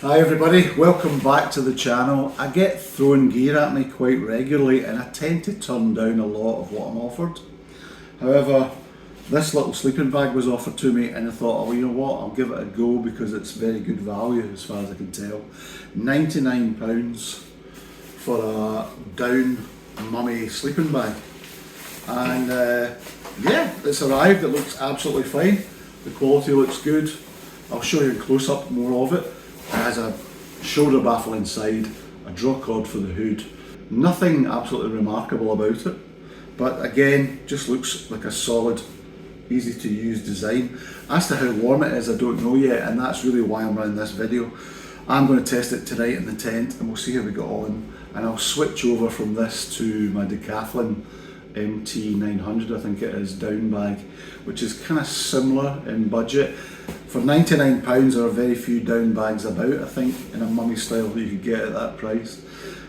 Hi everybody, welcome back to the channel. I get thrown gear at me quite regularly and I tend to turn down a lot of what I'm offered. However, this little sleeping bag was offered to me and I thought, oh, you know what, I'll give it a go because it's very good value as far as I can tell. £99 for a down mummy sleeping bag. And yeah, it's arrived, it looks absolutely fine. The quality looks good. I'll show you a close-up more of it. It has a shoulder baffle inside, a draw cord for the hood. Nothing absolutely remarkable about it, but again, just looks like a solid, easy to use design. As to how warm it is, I don't know yet, and that's really why I'm running this video. I'm going to test it tonight in the tent and we'll see how we get on, and I'll switch over from this to my Decathlon MT900, I think it is, down bag, which is kind of similar in budget. For £99 there are very few down bags about, I think, in a mummy style that you could get at that price.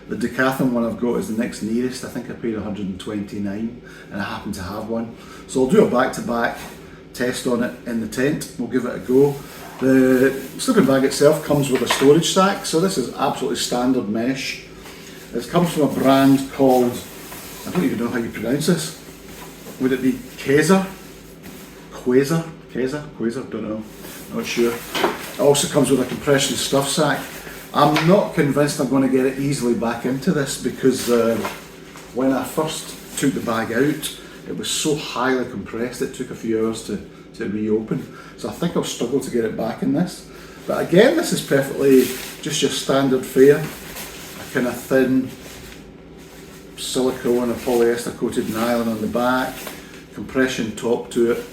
The Decathlon one I've got is the next nearest. I think I paid 129 and I happen to have one. So I'll do a back-to-back test on it in the tent. We'll give it a go. The sleeping bag itself comes with a storage sack, so this is absolutely standard mesh. It comes from a brand called, I don't even know how you pronounce this. Would it be Qezer? Qezer, don't know, not sure. It also comes with a compression stuff sack. I'm not convinced I'm going to get it easily back into this because when I first took the bag out, it was so highly compressed it took a few hours to reopen. So I think I'll struggle to get it back in this. But again, this is perfectly just your standard fare. A kind of thin silicone or polyester coated nylon on the back, compression top to it.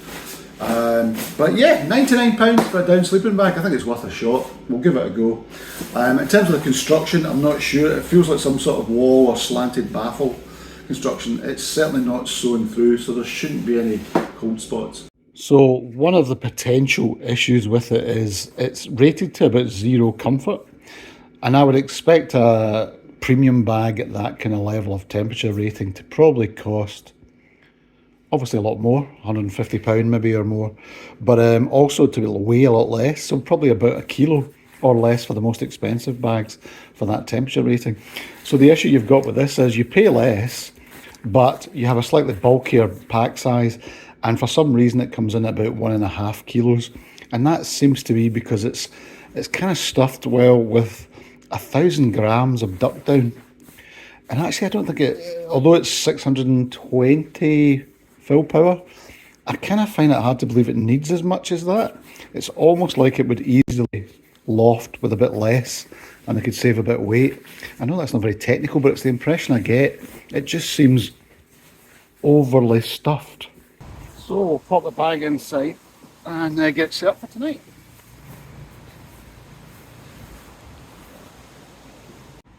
But yeah, £99 for a down sleeping bag. I think it's worth a shot. We'll give it a go. In terms of the construction, I'm not sure. It feels like some sort of wall or slanted baffle construction. It's certainly not sewn through, so there shouldn't be any cold spots. So one of the potential issues with it is it's rated to about 0 comfort, and I would expect a premium bag at that kind of level of temperature rating to probably cost obviously a lot more, £150 maybe or more, but also to weigh a lot less, so probably about a kilo or less for the most expensive bags for that temperature rating. So the issue you've got with this is you pay less, but you have a slightly bulkier pack size, and for some reason it comes in at about 1.5 kilos, and that seems to be because it's kind of stuffed well with 1,000 grams of duck down. And actually I don't think it, although it's 620 full power, I kind of find it hard to believe it needs as much as that. It's almost like it would easily loft with a bit less and they could save a bit of weight. I know that's not very technical, but it's the impression I get. It just seems overly stuffed. So we'll pop the bag inside and get set up for tonight.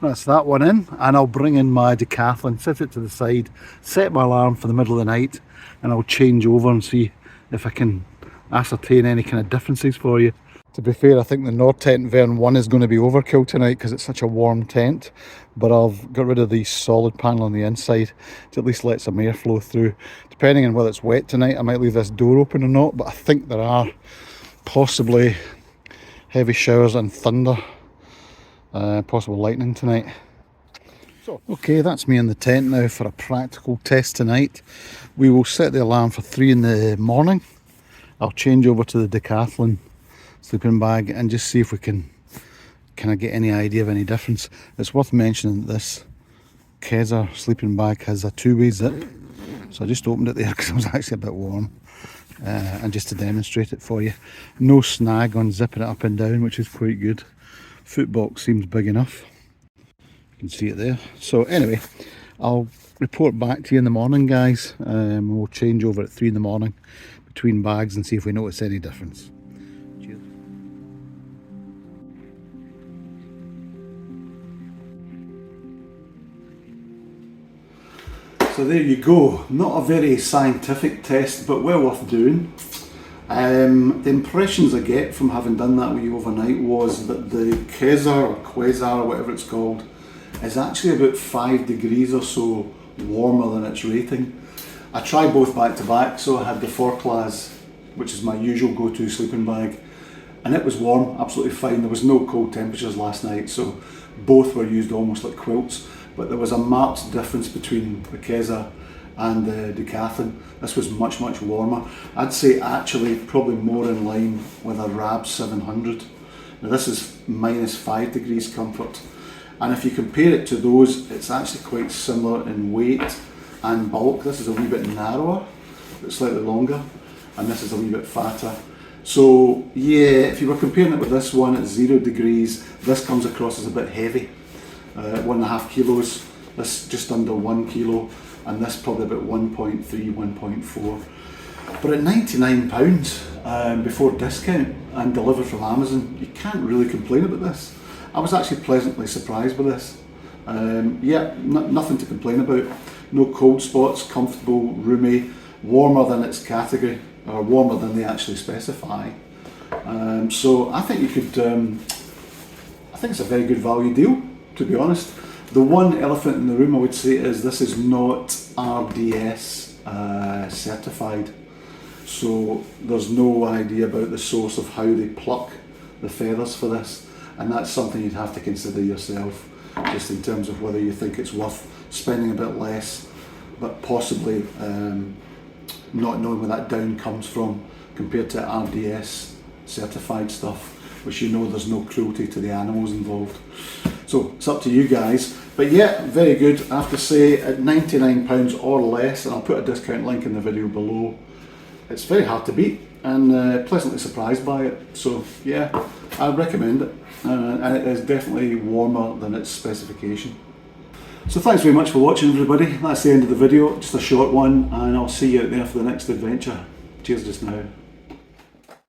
That's that one in, and I'll bring in my Decathlon, set it to the side, set my alarm for the middle of the night, and I'll change over and see if I can ascertain any kind of differences for you. To be fair, I think the Nord tent Vern 1 is going to be overkill tonight because it's such a warm tent, but I've got rid of the solid panel on the inside to at least let some air flow through. Depending on whether it's wet tonight, I might leave this door open or not, but I think there are possibly heavy showers and thunder. Possible lightning tonight. Okay, that's me in the tent now for a practical test tonight. We will set the alarm for 3 in the morning. I'll change over to the Decathlon sleeping bag and just see if we can kind of get any idea of any difference. It's worth mentioning that this Qezer sleeping bag has a 2-way zip, so I just opened it there because it was actually a bit warm, and just to demonstrate it for you. No snag on zipping it up and down, which is quite good. Footbox seems big enough. You can see it there. So anyway, I'll report back to you in the morning, guys. We'll change over at 3 in the morning between bags and see if we notice any difference. Cheers. So there you go. Not a very scientific test, but well worth doing. The impressions I get from having done that with you overnight was that the Qezer or whatever it's called is actually about 5 degrees or so warmer than its rating. I tried both back to back, so I had the 4 class, which is my usual go-to sleeping bag, and it was warm, absolutely fine. There was no cold temperatures last night, so both were used almost like quilts, but there was a marked difference between the Qezer and the Decathlon. This was much warmer. I'd say actually probably more in line with a RAB 700. Now this is -5 degrees comfort, and if you compare it to those, it's actually quite similar in weight and bulk. This is a wee bit narrower, but slightly longer, and this is a wee bit fatter. So yeah, if you were comparing it with this one at 0 degrees, this comes across as a bit heavy. 1.5 kilos, this just under 1 kilo, and this probably about 1.3, 1.4. But at £99 before discount and delivered from Amazon, you can't really complain about this. I was actually pleasantly surprised by this. Yeah, nothing to complain about. No cold spots, comfortable, roomy, warmer than its category, or warmer than they actually specify. So I think you could, I think it's a very good value deal, to be honest. The one elephant in the room I would say is this is not RDS certified. So there's no idea about the source of how they pluck the feathers for this, and that's something you'd have to consider yourself, just in terms of whether you think it's worth spending a bit less, but possibly not knowing where that down comes from compared to RDS certified stuff, which you know there's no cruelty to the animals involved. So it's up to you guys. But yeah, very good. I have to say, at £99 or less, and I'll put a discount link in the video below, it's very hard to beat, and pleasantly surprised by it. So yeah, I recommend it, and it is definitely warmer than its specification. So thanks very much for watching, everybody. That's the end of the video, just a short one, and I'll see you out there for the next adventure. Cheers just now.